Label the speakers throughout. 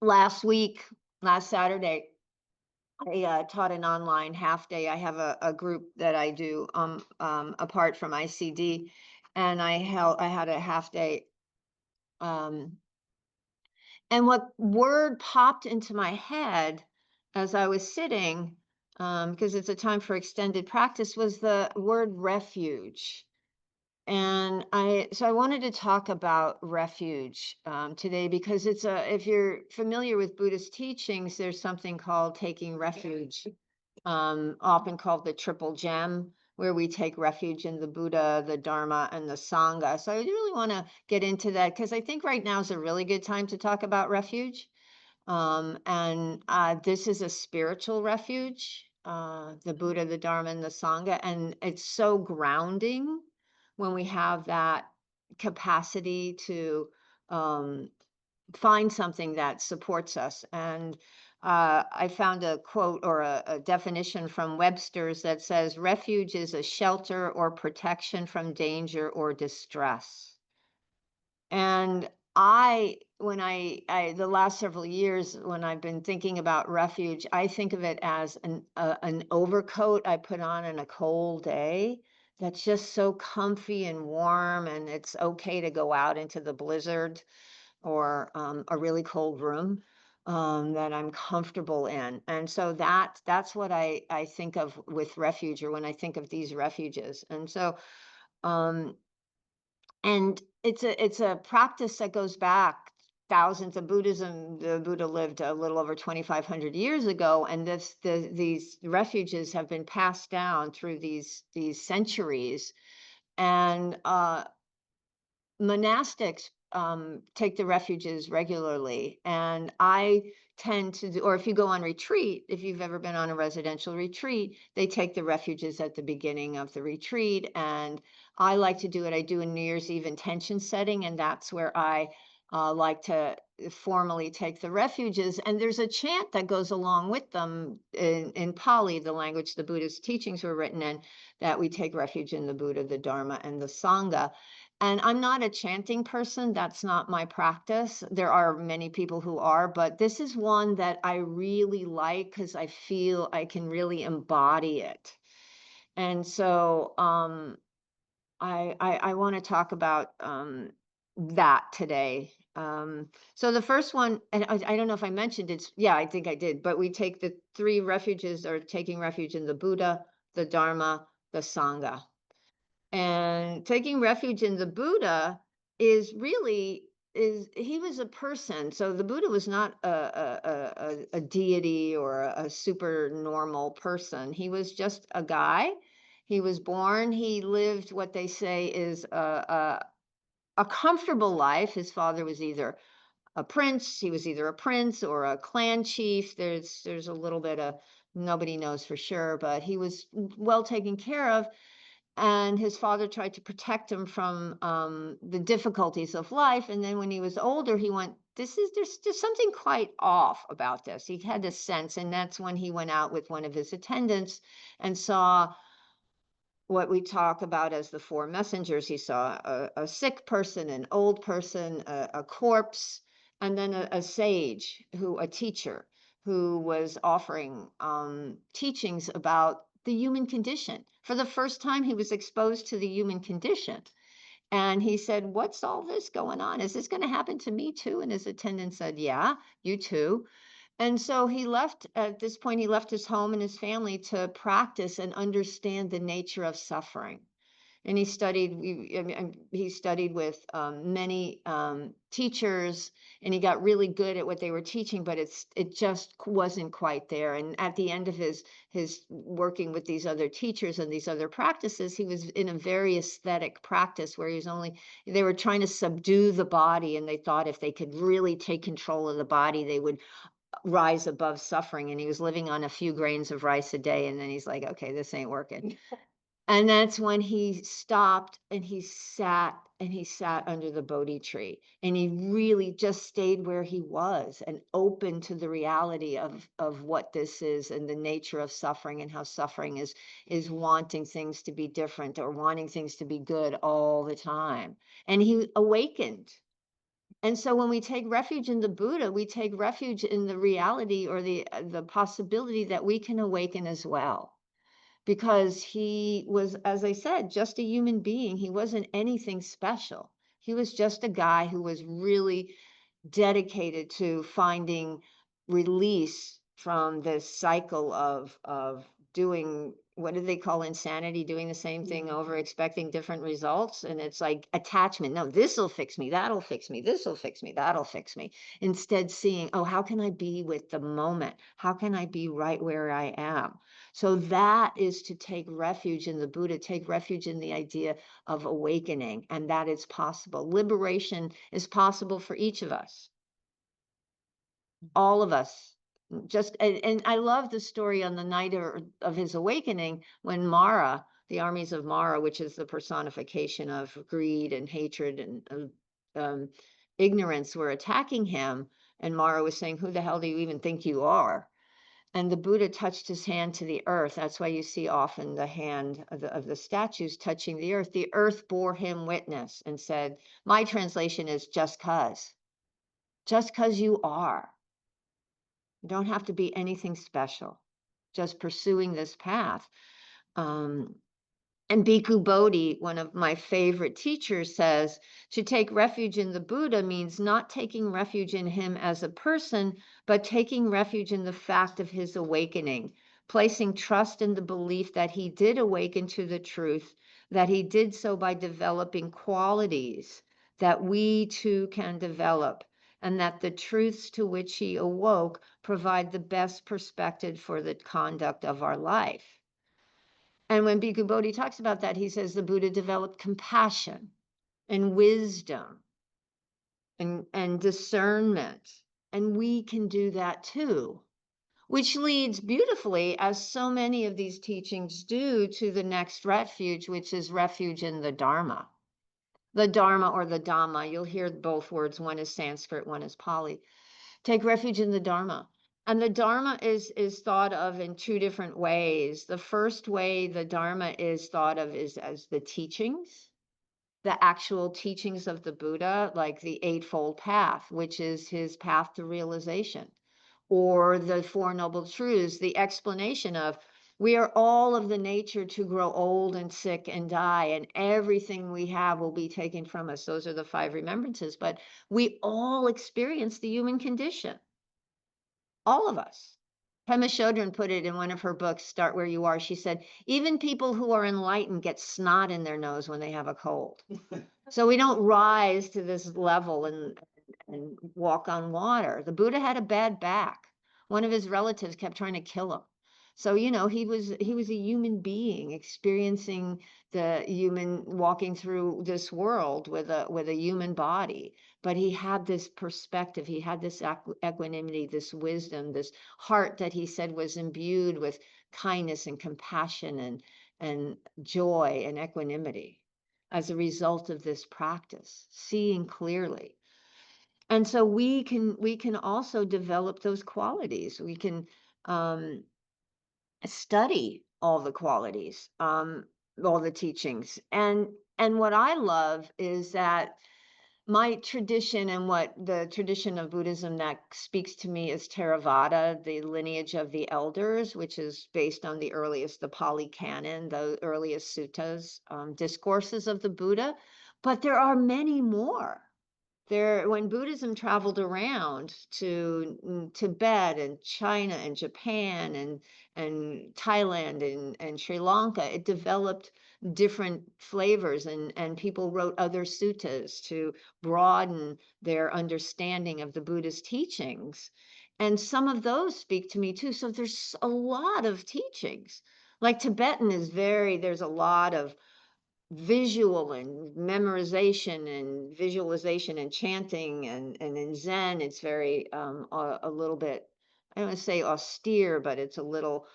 Speaker 1: last Saturday, I taught an online half day. I have a group that I do apart from ICD, and I had a half day. Um, and what word popped into my head as I was sitting, because it's a time for extended practice, was the word refuge. And I wanted to talk about refuge today because if you're familiar with Buddhist teachings, there's something called taking refuge, often called the triple gem, where we take refuge in the Buddha, the Dharma, and the Sangha. So I really want to get into that because I think right now is a really good time to talk about refuge. And this is a spiritual refuge, the Buddha, the Dharma, and the Sangha. And it's so grounding when we have that capacity to um, find something that supports us. And I found a quote or a definition from Webster's that says refuge is a shelter or protection from danger or distress. And the last several years, when I've been thinking about refuge, I think of it as an overcoat I put on in a cold day that's just so comfy and warm, and it's okay to go out into the blizzard or a really cold room that I'm comfortable in. And so that's what I think of with refuge, or when I think of these refuges. And so um, and it's a practice that goes back thousands of Buddhism. The Buddha lived a little over 2,500 years ago, and these refuges have been passed down through these centuries. And monastics take the refuges regularly, and I tend to do, or if you go on retreat, if you've ever been on a residential retreat, they take the refuges at the beginning of the retreat. And I like to do it. I do a New Year's Eve intention setting, and that's where I like to formally take the refuges. And there's a chant that goes along with them in Pali, the language the Buddhist teachings were written in, that we take refuge in the Buddha, the Dharma, and the Sangha. And I'm not a chanting person. That's not my practice. There are many people who are, but this is one that I really like because I feel I can really embody it. And so I want to talk about that today. So the first one, and I don't know if I mentioned it. Yeah, I think I did. But we take the three refuges, or taking refuge in the Buddha, the Dharma, the Sangha. And taking refuge in the Buddha is he was a person. So the Buddha was not a deity or a super normal person. He was just a guy. He was born. He lived what they say is a comfortable life. His father was either a prince. He was either a prince or a clan chief. There's a little bit of, nobody knows for sure, but he was well taken care of. And his father tried to protect him from the difficulties of life. And then when he was older, he went, there's just something quite off about this. He had this sense, and that's when he went out with one of his attendants and saw what we talk about as the four messengers. He saw a sick person, an old person, a corpse, and then a sage, a teacher, who was offering teachings about the human condition. For the first time, he was exposed to the human condition. And he said, "What's all this going on? Is this going to happen to me too?" And his attendant said, "Yeah, you too." And so at this point, he left his home and his family to practice and understand the nature of suffering. And he studied with many teachers, and he got really good at what they were teaching, but it just wasn't quite there. And at the end of his working with these other teachers and these other practices, he was in a very aesthetic practice where they were trying to subdue the body, and they thought if they could really take control of the body, they would rise above suffering. And he was living on a few grains of rice a day, and then he's like, okay, this ain't working. And that's when he stopped, and he sat under the Bodhi tree, and he really just stayed where he was and open to the reality of what this is, and the nature of suffering, and how suffering is wanting things to be different or wanting things to be good all the time. And he awakened. And so when we take refuge in the Buddha, we take refuge in the reality or the possibility that we can awaken as well. Because he was, as I said, just a human being. He wasn't anything special. He was just a guy who was really dedicated to finding release from this cycle of doing, what do they call insanity, doing the same thing over, expecting different results. And it's like attachment. No, this will fix me, that'll fix me, this will fix me, that'll fix me. Instead seeing, oh, how can I be with the moment? How can I be right where I am? So that is to take refuge in the Buddha, take refuge in the idea of awakening, and that it's possible. Liberation is possible for each of us, all of us. Just and I love the story on the night of his awakening when Mara, the armies of Mara, which is the personification of greed and hatred and ignorance, were attacking him. And Mara was saying, "Who the hell do you even think you are?" And the Buddha touched his hand to the earth. That's why you see often the hand of the statues touching the earth. The earth bore him witness and said, my translation is just cause you are. You don't have to be anything special, just pursuing this path. Um, And Bhikkhu Bodhi, one of my favorite teachers, says to take refuge in the Buddha means not taking refuge in him as a person, but taking refuge in the fact of his awakening, placing trust in the belief that he did awaken to the truth, that he did so by developing qualities that we too can develop, and that the truths to which he awoke provide the best perspective for the conduct of our life. And when Bhikkhu Bodhi talks about that, he says the Buddha developed compassion and wisdom and discernment. And we can do that too, which leads beautifully, as so many of these teachings do, to the next refuge, which is refuge in the Dharma. The Dharma or the Dhamma, you'll hear both words. One is Sanskrit, one is Pali. Take refuge in the Dharma. And the Dharma is thought of in two different ways. The first way the Dharma is thought of is as the teachings, the actual teachings of the Buddha, like the Eightfold Path, which is his path to realization, or the Four Noble Truths, the explanation of we are all of the nature to grow old and sick and die, and everything we have will be taken from us. Those are the five remembrances, but we all experience the human condition. All of us. Pema Chodron put it in one of her books, Start Where You Are. She said, even people who are enlightened get snot in their nose when they have a cold. So we don't rise to this level and walk on water. The Buddha had a bad back. One of his relatives kept trying to kill him. So, he was a human being experiencing the human walking through this world with a human body. But he had this perspective, he had this equanimity, this wisdom, this heart that he said was imbued with kindness and compassion and joy and equanimity as a result of this practice, seeing clearly. And so we can also develop those qualities. We can study all the qualities, all the teachings. And what I love is that my tradition and what the tradition of Buddhism that speaks to me is Theravada, the lineage of the elders, which is based on the Pali Canon, the earliest suttas, discourses of the Buddha. But there are many more. When Buddhism traveled around to Tibet and China and Japan and Thailand and Sri Lanka, it developed different flavors, and people wrote other suttas to broaden their understanding of the Buddha's teachings. And some of those speak to me too. So there's a lot of teachings. Like Tibetan there's a lot of visual and memorization and visualization and chanting, and in Zen it's very a little bit, I don't want to say austere, but it's a little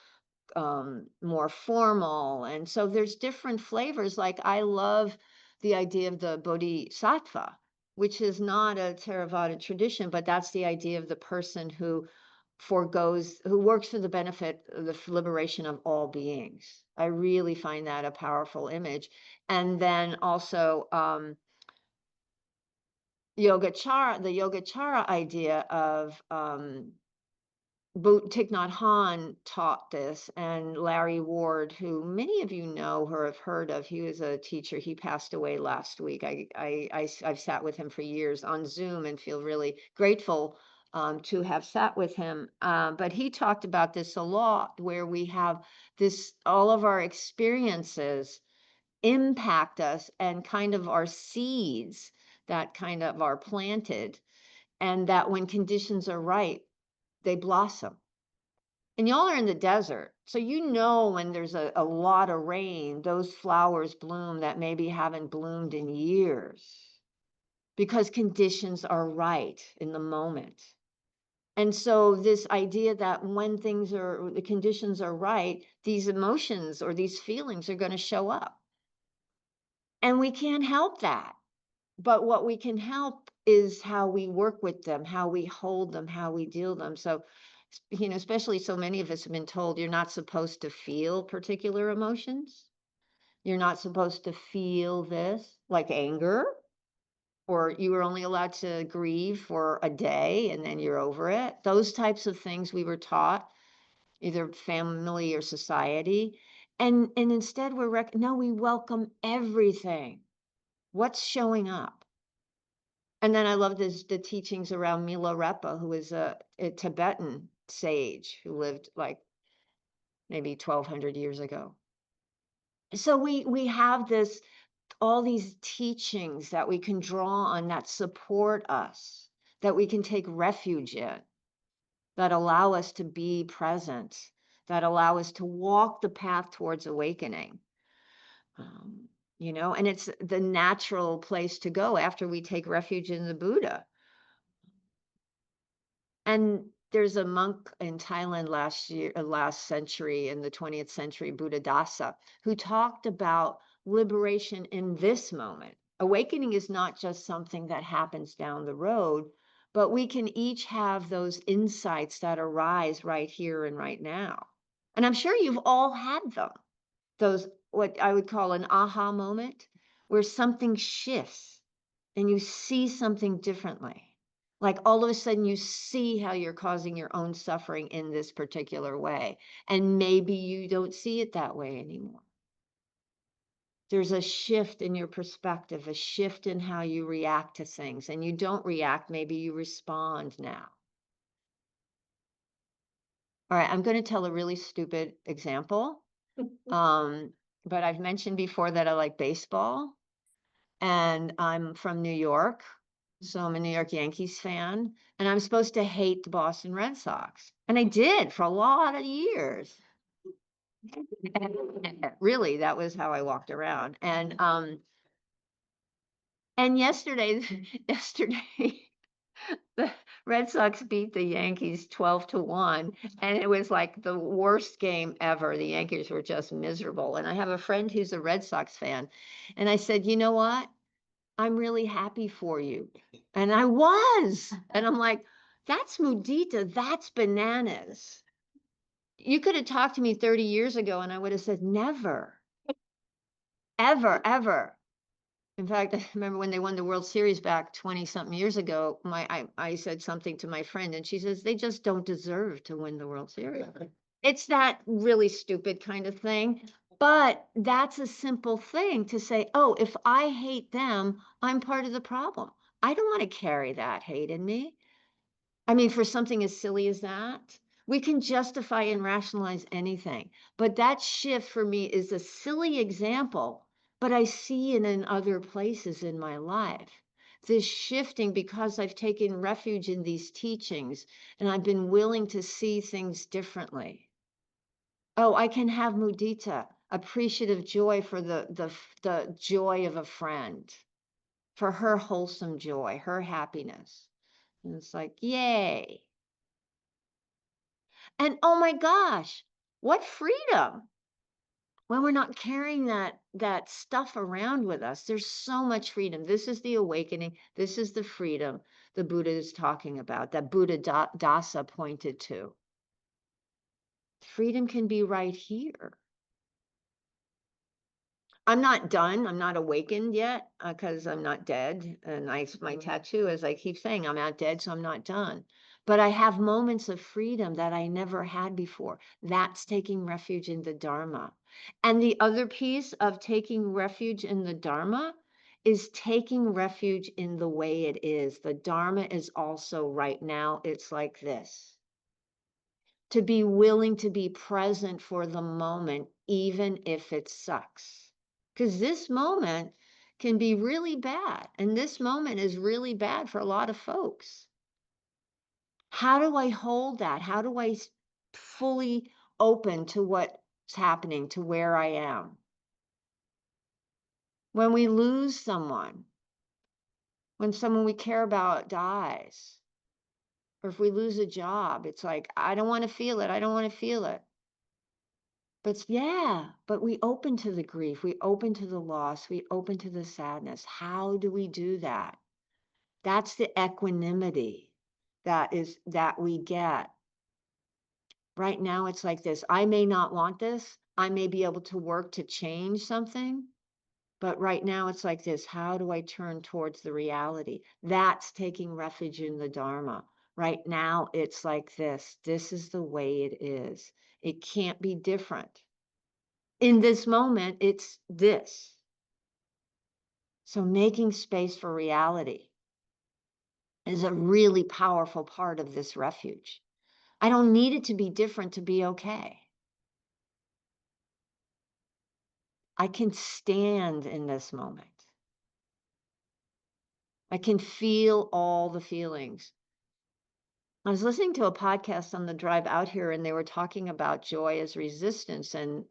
Speaker 1: more formal. And so there's different flavors. Like I love the idea of the bodhisattva, which is not a Theravada tradition, but that's the idea of the person who works for the benefit of the liberation of all beings. I really find that a powerful image. And then also, the Yogacara idea of Thich Nhat Hanh taught this, and Larry Ward, who many of you know or have heard of, he was a teacher. He passed away last week. I've sat with him for years on Zoom and feel really grateful to have sat with him. But he talked about this a lot, where we have this, all of our experiences impact us, and kind of our seeds that kind of are planted, and that when conditions are right, they blossom. And y'all are in the desert, so you know when there's a lot of rain, those flowers bloom that maybe haven't bloomed in years, because conditions are right in the moment. And so this idea that when the conditions are right, these emotions or these feelings are going to show up. And we can't help that. But what we can help is how we work with them, how we hold them, how we deal them. So, especially so many of us have been told you're not supposed to feel particular emotions. You're not supposed to feel this, like anger, or you were only allowed to grieve for a day and then you're over it. Those types of things we were taught, either family or society. And instead no, we welcome everything. What's showing up? And then I love the teachings around Milarepa, who is a Tibetan sage who lived like maybe 1,200 years ago. So we have all these teachings that we can draw on, that support us, that we can take refuge in, that allow us to be present, that allow us to walk the path towards awakening. And it's the natural place to go after we take refuge in the Buddha. And there's a monk in Thailand last century, in the 20th century, Buddhadasa, who talked about liberation in this moment. Awakening is not just something that happens down the road, but we can each have those insights that arise right here and right now. And I'm sure you've all had them, those, what I would call an aha moment, where something shifts and you see something differently. Like all of a sudden you see how you're causing your own suffering in this particular way. And maybe you don't see it that way anymore. There's a shift in your perspective, a shift in how you react to things. And you don't react, maybe you respond now. All right, I'm going to tell a really stupid example. But I've mentioned before that I like baseball. And I'm from New York, so I'm a New York Yankees fan, and I'm supposed to hate the Boston Red Sox. And I did for a lot of years. Really, that was how I walked around. And yesterday the Red Sox beat the Yankees 12-1, and it was like the worst game ever. The Yankees were just miserable. And I have a friend who's a Red Sox fan, and I said, "You know what? I'm really happy for you." And I was. And I'm like, that's mudita. That's bananas. You could have talked to me 30 years ago and I would have said, never, ever, ever. In fact, I remember when they won the World Series back 20 something years ago, I said something to my friend and she says, they just don't deserve to win the World Series. It's that really stupid kind of thing. But that's a simple thing to say, oh, if I hate them, I'm part of the problem. I don't want to carry that hate in me. I mean, for something as silly as that, we can justify and rationalize anything. But that shift for me is a silly example, but I see it in other places in my life. This shifting because I've taken refuge in these teachings and I've been willing to see things differently. Oh, I can have mudita, appreciative joy for the joy of a friend, for her wholesome joy, her happiness. And it's like, yay. And oh my gosh, what freedom when we're not carrying that stuff around with us. There's so much freedom. This is the awakening. This is the freedom the Buddha is talking about, that Buddha Dasa pointed to. Freedom can be right here. I'm not done. I'm not awakened yet because I'm not dead. And my tattoo, as I keep saying, I'm not dead, so I'm not done. But I have moments of freedom that I never had before. That's taking refuge in the Dharma. And the other piece of taking refuge in the Dharma is taking refuge in the way it is. The Dharma is also right now, it's like this, to be willing to be present for the moment, even if it sucks. Because this moment can be really bad. And this moment is really bad for a lot of folks. How do I hold that? How do I fully open to what's happening, to where I am? When we lose someone, when someone we care about dies, or if we lose a job, it's like, I don't want to feel it. I don't want to feel it. But yeah, but we open to the grief, we open to the loss, we open to the sadness. How do we do that? That's the equanimity that we get. Right now it's like this. I may not want this. I may be able to work to change something, but right now it's like this. How do I turn towards the reality? That's taking refuge in the Dharma. Right now it's like this. This is the way it is. It can't be different. In this moment, it's this. So making space for reality is a really powerful part of this refuge. I don't need it to be different to be okay. I can stand in this moment. I can feel all the feelings. I was listening to a podcast on the drive out here, and they were talking about joy as resistance and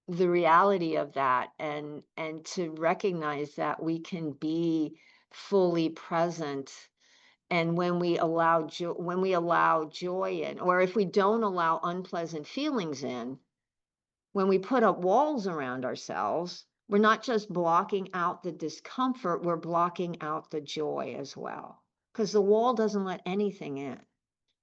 Speaker 1: the reality of that, and to recognize that we can be fully present. And when we allow joy in, or if we don't allow unpleasant feelings in, when we put up walls around ourselves, we're not just blocking out the discomfort, we're blocking out the joy as well, because the wall doesn't let anything in.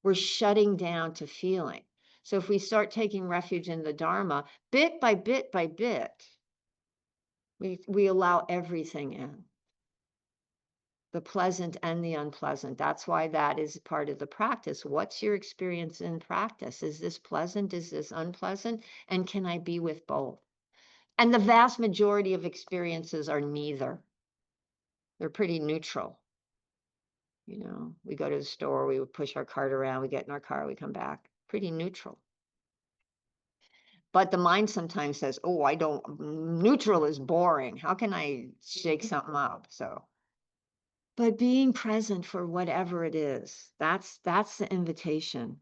Speaker 1: We're shutting down to feeling. So if we start taking refuge in the Dharma, bit by bit by bit, we allow everything in, the pleasant and the unpleasant. That's why that is part of the practice. What's your experience in practice? Is this pleasant? Is this unpleasant? And can I be with both? And the vast majority of experiences are neither. They're pretty neutral. You know, we go to the store, we would push our cart around, we get in our car, we come back. Pretty neutral. But the mind sometimes says, oh, neutral is boring. How can I shake something up? But being present for whatever it is, that's the invitation.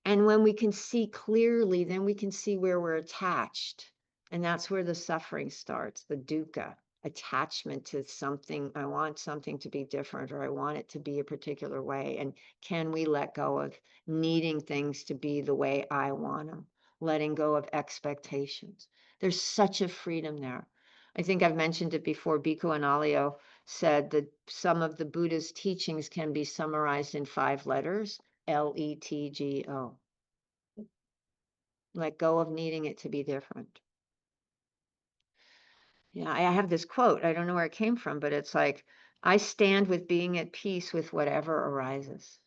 Speaker 1: And when we can see clearly, then we can see where we're attached. And that's where the suffering starts, the dukkha, attachment to something. I want something to be different, or I want it to be a particular way. And can we let go of needing things to be the way I want them, letting go of expectations? There's such a freedom there. I think I've mentioned it before. Bhikkhu Analayo said that some of the Buddha's teachings can be summarized in 5 letters. LETGO. Let go of needing it to be different. Yeah, I have this quote. I don't know where it came from, but it's like, I stand with being at peace with whatever arises.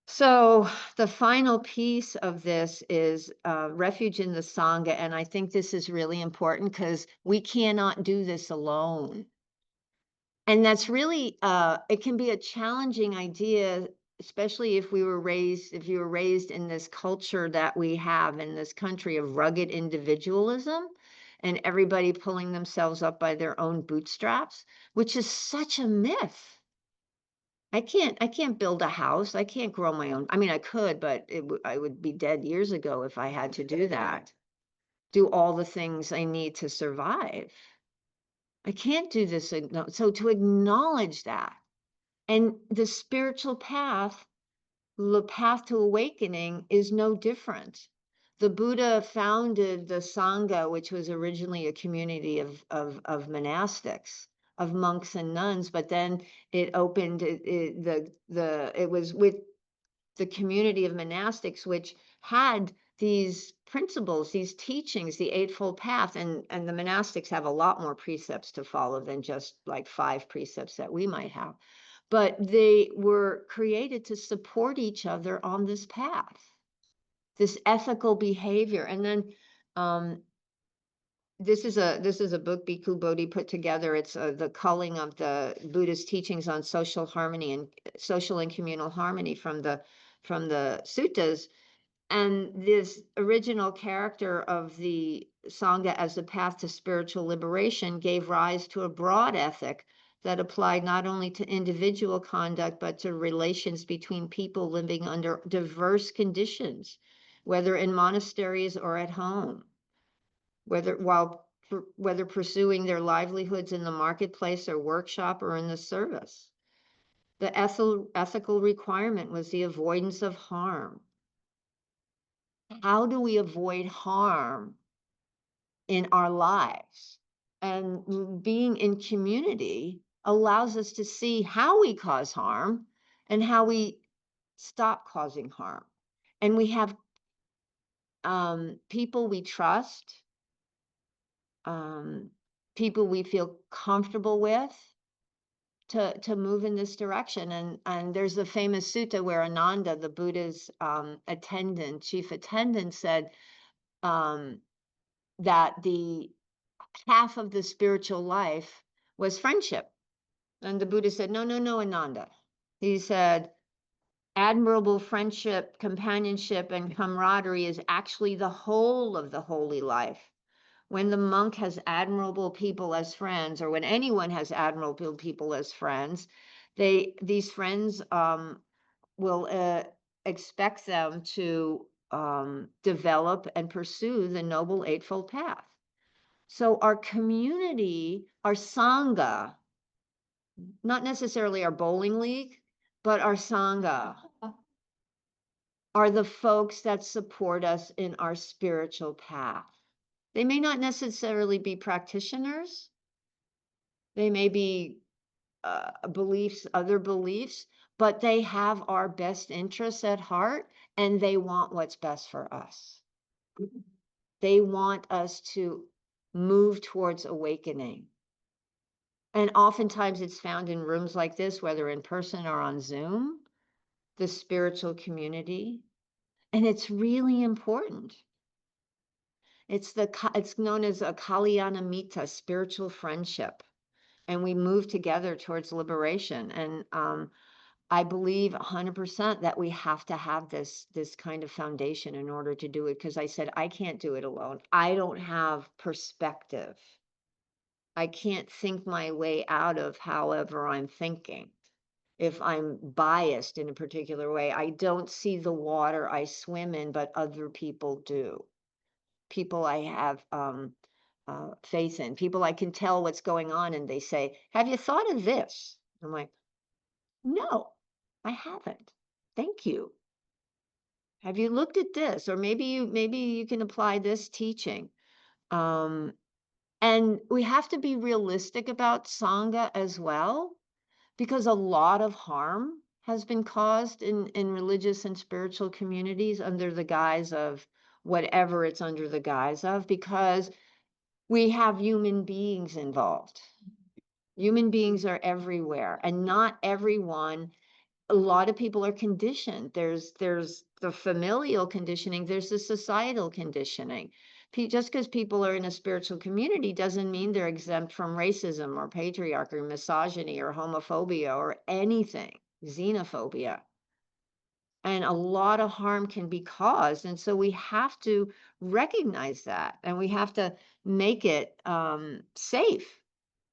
Speaker 1: So the final piece of this is refuge in the sangha. And I think this is really important because we cannot do this alone. And that's really, it can be a challenging idea, especially if you were raised in this culture that we have in this country of rugged individualism and everybody pulling themselves up by their own bootstraps, which is such a myth. I can't build a house. I can't grow my own. I mean, I could, but I would be dead years ago if I had to do that. Do all the things I need to survive. I can't do this. So to acknowledge that, and the spiritual path, the path to awakening, is no different. The Buddha founded the sangha, which was originally a community of monastics, of monks and nuns, but then it opened it was with the community of monastics, which had these principles, these teachings, the Eightfold Path, and the monastics have a lot more precepts to follow than just like 5 precepts that we might have. But they were created to support each other on this path, this ethical behavior. And then um, this is a book Bhikkhu Bodhi put together. It's the culling of the Buddhist teachings on social harmony and social and communal harmony from the suttas. And this original character of the sangha as the path to spiritual liberation gave rise to a broad ethic that applied not only to individual conduct but to relations between people living under diverse conditions, whether in monasteries or at home, whether pursuing their livelihoods in the marketplace or workshop or in the service. The ethical requirement was the avoidance of harm. How do we avoid harm in our lives? And being in community allows us to see how we cause harm and how we stop causing harm. And we have people we trust, people we feel comfortable with to move in this direction. And there's the famous sutta where Ananda, the Buddha's chief attendant, said that the half of the spiritual life was friendship. And the Buddha said, no, no, no, Ananda. He said, admirable friendship, companionship, and camaraderie is actually the whole of the holy life. When the monk has admirable people as friends, or when anyone has admirable people as friends, these friends will expect them to develop and pursue the Noble Eightfold Path. So our community, our sangha, not necessarily our bowling league, but our sangha, are the folks that support us in our spiritual path. They may not necessarily be practitioners. They may be other beliefs, but they have our best interests at heart and they want what's best for us. They want us to move towards awakening. And oftentimes it's found in rooms like this, whether in person or on Zoom, the spiritual community. And it's really important. It's known as a Kalyanamita, spiritual friendship. And we move together towards liberation. And I believe 100% that we have to have this kind of foundation in order to do it. Because I said, I can't do it alone. I don't have perspective. I can't think my way out of however I'm thinking. If I'm biased in a particular way, I don't see the water I swim in, but other people do. People I have faith in, people I can tell what's going on, and they say, have you thought of this? I'm like, no, I haven't. Thank you. Have you looked at this? Or maybe you can apply this teaching. And we have to be realistic about sangha as well, because a lot of harm has been caused in religious and spiritual communities under the guise of whatever it's under the guise of, because we have human beings involved. Human beings are everywhere, and not everyone. A lot of people are conditioned. There's the familial conditioning, there's the societal conditioning. Just because people are in a spiritual community doesn't mean they're exempt from racism or patriarchy or misogyny or homophobia or anything, xenophobia. And a lot of harm can be caused. And so we have to recognize that, and we have to make it safe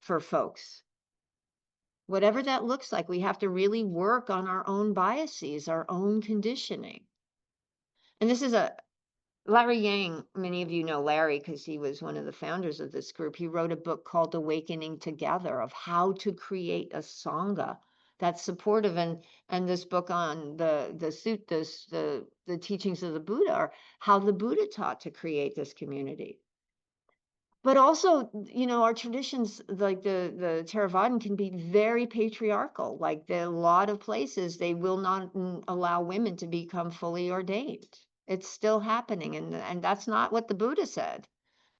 Speaker 1: for folks. Whatever that looks like, we have to really work on our own biases, our own conditioning. And this is Larry Yang, many of you know Larry because he was one of the founders of this group. He wrote a book called Awakening Together, of how to create a sangha that's supportive. And this book on the suttas, the teachings of the Buddha, are how the Buddha taught to create this community. But also, our traditions, like the Theravadan, can be very patriarchal. Like a lot of places, they will not allow women to become fully ordained. It's still happening, and that's not what the Buddha said.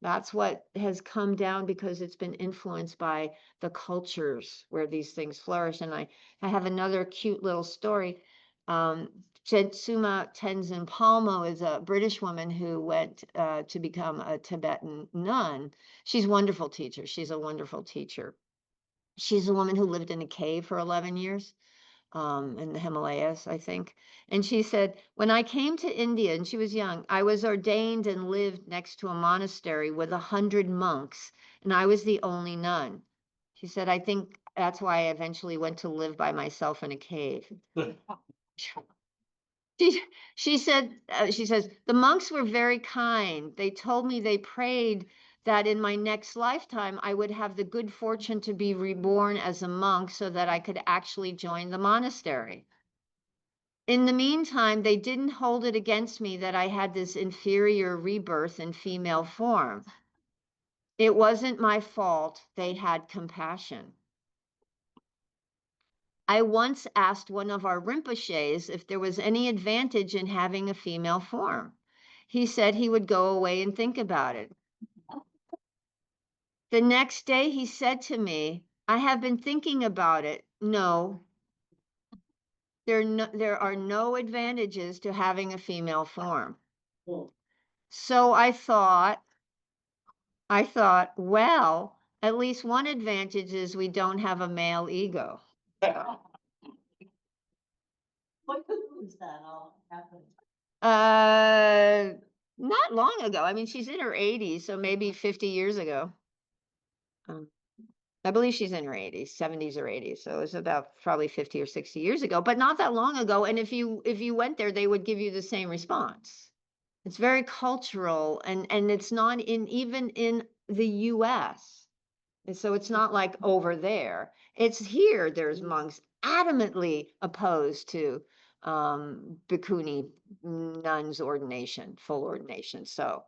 Speaker 1: That's what has come down because it's been influenced by the cultures where these things flourish. And I have another cute little story. Jetsuma Tenzin Palmo is a British woman who went to become a Tibetan nun. She's a wonderful teacher. She's a wonderful teacher. She's a woman who lived in a cave for 11 years in the Himalayas, I think. And she said, when I came to India and she was young, I was ordained and lived next to a monastery with 100 monks, and I was the only nun. She said, I think that's why I eventually went to live by myself in a cave. She, she says, the monks were very kind. They told me they prayed that in my next lifetime, I would have the good fortune to be reborn as a monk so that I could actually join the monastery. In the meantime, they didn't hold it against me that I had this inferior rebirth in female form. It wasn't my fault. They had compassion. I once asked one of our Rinpoches if there was any advantage in having a female form. He said he would go away and think about it. The next day he said to me, I have been thinking about it. No, there are no advantages to having a female form. So I thought, well, at least one advantage is we don't have a male ego.
Speaker 2: What was that all happened?
Speaker 1: Not long ago. I mean, she's in her 80s, so maybe 50 years ago. Um, I believe she's in her 80s, 70s or 80s. So it was about probably 50 or 60 years ago, but not that long ago. And if you went there, they would give you the same response. It's very cultural, and it's not even in the US. And so it's not like over there. It's here. There's monks adamantly opposed to bhikkhuni nuns ordination, full ordination. So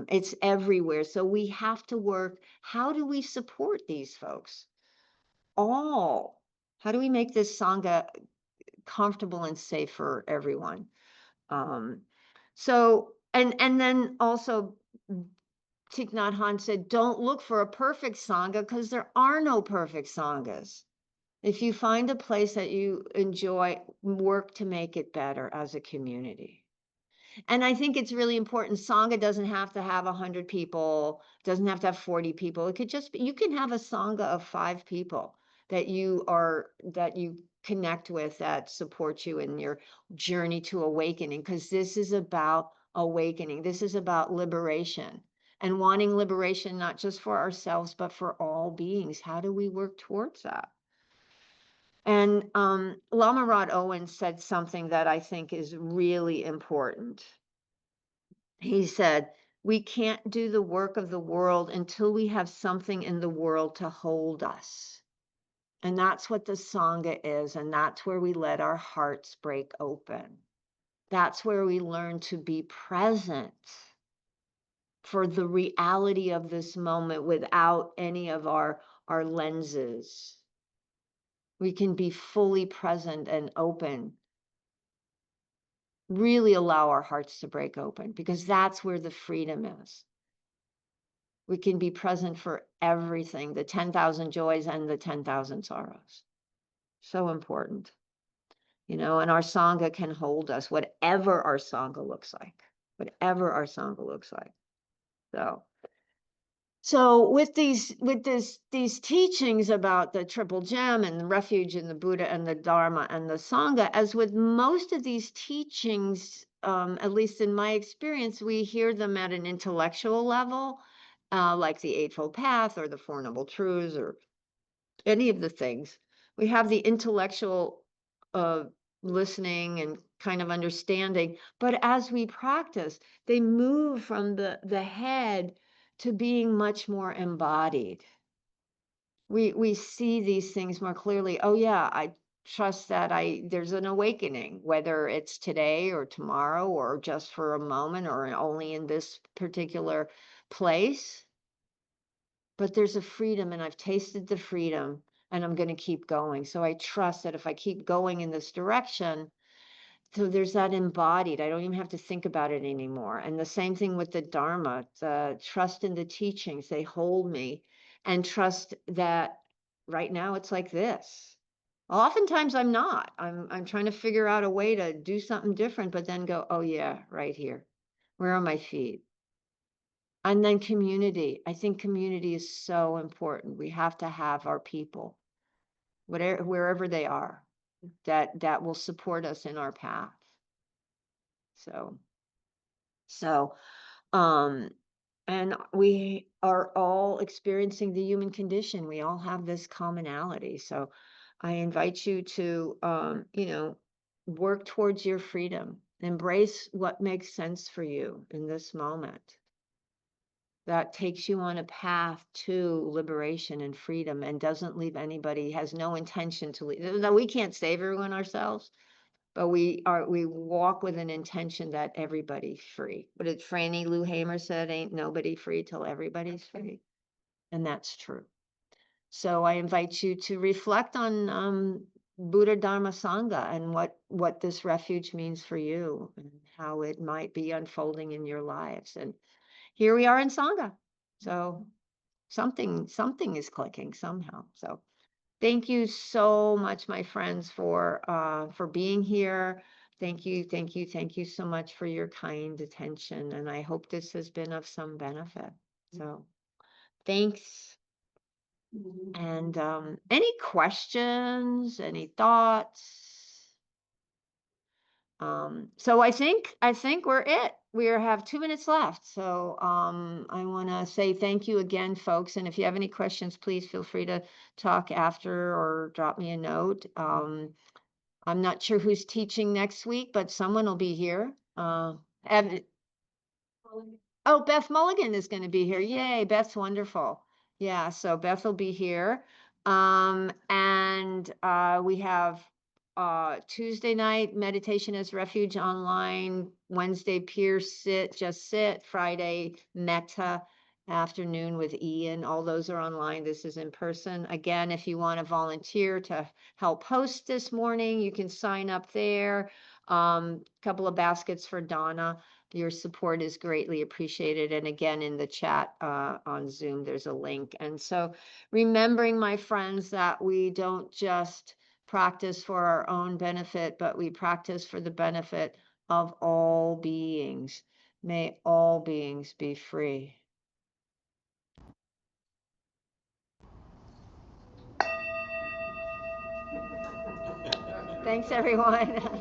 Speaker 1: it's everywhere. So we have to work. How do we support these folks? All. How do we make this sangha comfortable and safe for everyone? And then also Thich Nhat Hanh said, don't look for a perfect sangha because there are no perfect sanghas. If you find a place that you enjoy, work to make it better as a community. And I think it's really important. Sangha doesn't have to have 100 people, doesn't have to have 40 people. It could just be, you can have a sangha of 5 people that you connect with, that support you in your journey to awakening, because this is about awakening. This is about liberation and wanting liberation, not just for ourselves, but for all beings. How do we work towards that? And Lama Rod Owen said something that I think is really important. He said, we can't do the work of the world until we have something in the world to hold us. And that's what the Sangha is. And that's where we let our hearts break open. That's where we learn to be present for the reality of this moment without any of our lenses. We can be fully present and open. Really allow our hearts to break open, because that's where the freedom is. We can be present for everything, the 10,000 joys and the 10,000 sorrows. So important, and our Sangha can hold us, whatever our Sangha looks like, whatever our Sangha looks like. So with these teachings about the triple gem and the refuge and the Buddha and the Dharma and the Sangha, as with most of these teachings, at least in my experience, we hear them at an intellectual level, like the Eightfold Path or the Four Noble Truths or any of the things. We have the intellectual listening and kind of understanding, but as we practice, they move from the head to being much more embodied. We see these things more clearly. Oh yeah, I trust that there's an awakening, whether it's today or tomorrow or just for a moment or only in this particular place. But there's a freedom, and I've tasted the freedom, and I'm going to keep going. So I trust that if I keep going in this direction, So there's that embodied. I don't even have to think about it anymore. And the same thing with the Dharma, the trust in the teachings. They hold me and trust that right now it's like this. Oftentimes I'm not. I'm trying to figure out a way to do something different, but then go, oh yeah, right here. Where are my feet? And then community. I think community is so important. We have to have our people, whatever wherever they are, that will support us in our path. So so um and we are all experiencing the human condition. We all have this commonality. So I invite you to work towards your freedom. Embrace what makes sense for you in this moment. That takes you on a path to liberation and freedom and doesn't leave anybody, has no intention to leave. Now, we can't save everyone ourselves, but we walk with an intention that everybody's free. But did Franny Lou Hamer said, ain't nobody free till everybody's free. And that's true. So I invite you to reflect on Buddha Dharma Sangha and what this refuge means for you and how it might be unfolding in your lives. And here we are in Sangha. So something is clicking somehow. So thank you so much, my friends, for being here. Thank you so much for your kind attention. And I hope this has been of some benefit. So thanks. And any questions, any thoughts? So I think we're it. We have 2 minutes left. So I want to say thank you again, folks. And if you have any questions, please feel free to talk after or drop me a note. I'm not sure who's teaching next week, but someone will be here. Ev- Oh, Beth Mulligan is going to be here. Yay, Beth's wonderful. Yeah, so Beth will be here. And we have Tuesday night meditation as refuge online, Wednesday peer sit, just sit, Friday meta afternoon with Ian. All those are online. This is in person. Again, if you want to volunteer to help host this morning, you can sign up there. Couple of baskets for Donna. Your support is greatly appreciated. And again, in the chat on Zoom, there's a link. And so remembering, my friends, that we don't just practice for our own benefit, but we practice for the benefit of all beings. May all beings be free. Thanks, everyone.